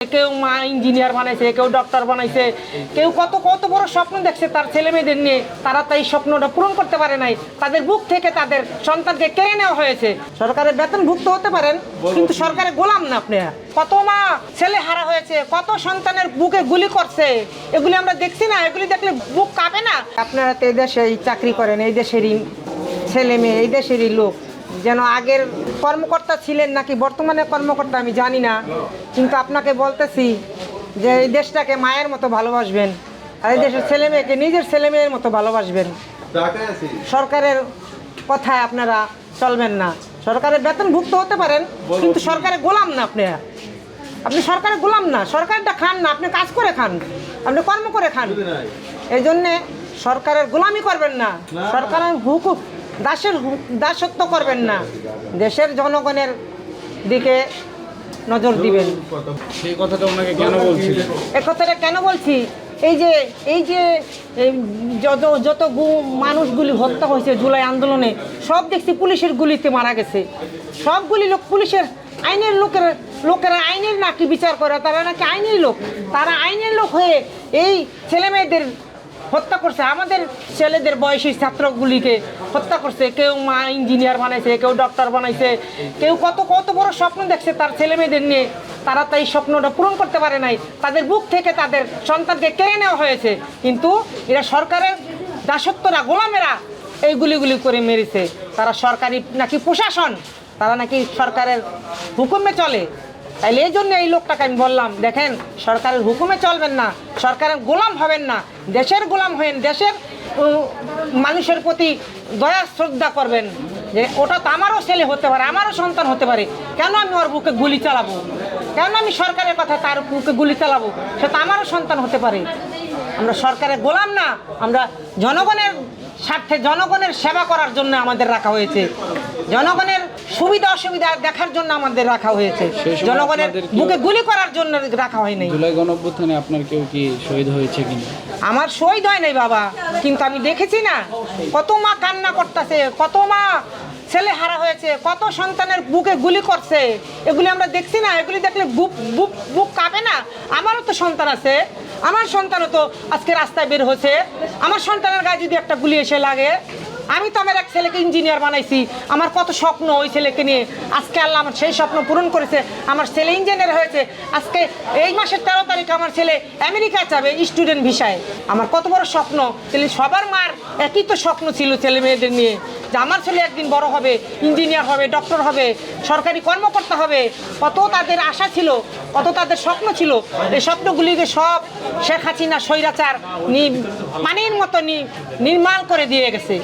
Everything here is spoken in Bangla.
কেউ মা ইঞ্জিনিয়ার বানাইছে, কেউ ডক্টর বানাইছে, কেউ কত কত বড় স্বপ্ন দেখছে তার ছেলে মেয়েদের নিয়ে, তারা তাই স্বপ্নটা পূরণ করতে পারে নাই। তাদের বুক থেকে তাদের সন্তানকে কেড়ে নেওয়া হয়েছে। সরকারের বেতনভুক্ত হতে পারেন, কিন্তু সরকারের গোলাম না আপনি। কত মা ছেলে হারা হয়েছে, কত সন্তানের বুকে গুলি করছে, এগুলি আমরা দেখছি না? এগুলি দেখলে বুক কাঁপে না? আপনারা তো এই দেশেই চাকরি করেন, এই দেশেরই ছেলে মেয়ে, এই দেশেরই লোক। যেন আগের কর্মকর্তা ছিলেন নাকি বর্তমানে কর্মকর্তা আমি জানি না, কিন্তু আপনাকে বলতেছি যে এই দেশটাকে মায়ের মতো ভালোবাসবেন, আর এই দেশের ছেলে মেয়েকে নিজের ছেলে মেয়ের মতো ভালোবাসবেন। সরকারের কথায় আপনারা চলবেন না। সরকারের বেতনভুক্ত হতে পারেন, কিন্তু সরকারের গোলাম না আপনি। আপনি সরকারের গোলাম না, সরকারটা খান না, আপনি কাজ করে খান, আপনি কর্ম করে খান। এই জন্যে সরকারের গোলামি করবেন না, সরকারের হুকুম দাসত্ব করবেন না, দেশের জনগণের দিকে নজর দিবেন। সেই কথাটা ওনাকে কেন বলছিলেন? এই কথাটা কেন বলছি, এই যে যত মানুষগুলি হত্যা হয়েছে জুলাই আন্দোলনে, সব দেখছি পুলিশের গুলিতে মারা গেছে। সবগুলি লোক পুলিশের আইনের লোকেরা আইনের নাকি বিচার করে, তারা নাকি আইনের লোক, তারা আইনের লোক হয়ে এই ছেলে মেয়েদের হত্যা করছে। আমাদের ছেলেদের বয়সী ছাত্রগুলিকে হত্যা করছে। কেউ মা ইঞ্জিনিয়ার বানাইছে, কেউ ডক্টর বানাইছে, কেউ কত কত বড় স্বপ্ন দেখছে তার ছেলে মেয়েদের নিয়ে, তারা তাই স্বপ্নটা পূরণ করতে পারে নাই। তাদের বুক থেকে তাদের সন্তানকে কেড়ে নেওয়া হয়েছে। কিন্তু এরা সরকারের দাসত্বরা, গোলামেরা এই গুলিগুলি করে মেরেছে। তারা সরকারি নাকি প্রশাসন, তারা নাকি সরকারের হুকুমে চলে। তাইলে এই জন্য এই লোকটাকে আমি বললাম, দেখেন সরকারের হুকুমে চলবেন না, সরকারের গোলাম হবেন না, দেশের গোলাম হবেন, দেশের মানুষের প্রতি দয়া শ্রদ্ধা করবেন। যে ওটা তো আমারও ছেলে হতে পারে, আমারও সন্তান হতে পারে, কেন আমি ওর বুকে গুলি চালাবো? কেন আমি সরকারের কথা তার বুকে গুলি চালাবো? সে তো আমারও সন্তান হতে পারে। আমরা সরকারের গোলাম না, আমরা জনগণের স্বার্থে জনগণের সেবা করার জন্য আমাদের রাখা হয়েছে, জনগণের সুবিধা অসুবিধা দেখার জন্য আমাদের রাখা হয়েছে, জনগণের বুকে গুলি করার জন্য রাখা হয়নি। জুলাই গণঅভ্যুত্থানে আপনার কেউ কি শহীদ হয়েছে কিনা? আমার শহীদ হয় নাই বাবা, কিন্তু আমি দেখেছি না কত মা কান্না করতেছে, কত মা ছেলে হারা হয়েছে, কত সন্তানের বুকে গুলি করছে, এগুলি আমরা দেখছি না? এগুলি দেখলে বুক কাঁপে না? আমারও তো সন্তান আছে, আমার সন্তানও তো আজকে রাস্তায় বের হয়েছে। আমার সন্তানের গায়ে যদি একটা গুলি এসে লাগে, আমি তো আমার এক ছেলেকে ইঞ্জিনিয়ার বানাইছি, আমার কত স্বপ্ন ওই ছেলেকে নিয়ে, আজকে আল্লাহ আমার সেই স্বপ্ন পূরণ করেছে, আমার ছেলে ইঞ্জিনিয়ার হয়েছে। আজকে এই মাসের 13 তারিখে আমার ছেলে আমেরিকা যাবে স্টুডেন্ট ভিসায়। আমার কত বড় স্বপ্ন। তাহলে সবার মার একই তো স্বপ্ন ছিল ছেলে মেয়েদের নিয়ে, যে আমার ছেলে একদিন বড় হবে, ইঞ্জিনিয়ার হবে, ডক্টর হবে, সরকারি কর্মকর্তা হবে। কত তাদের আশা ছিল, কত তাদের স্বপ্ন ছিল। এই স্বপ্নগুলিকে সব শেখ হাসিনা স্বৈরাচার পানির মতো নির্মাণ করে দিয়ে গেছে।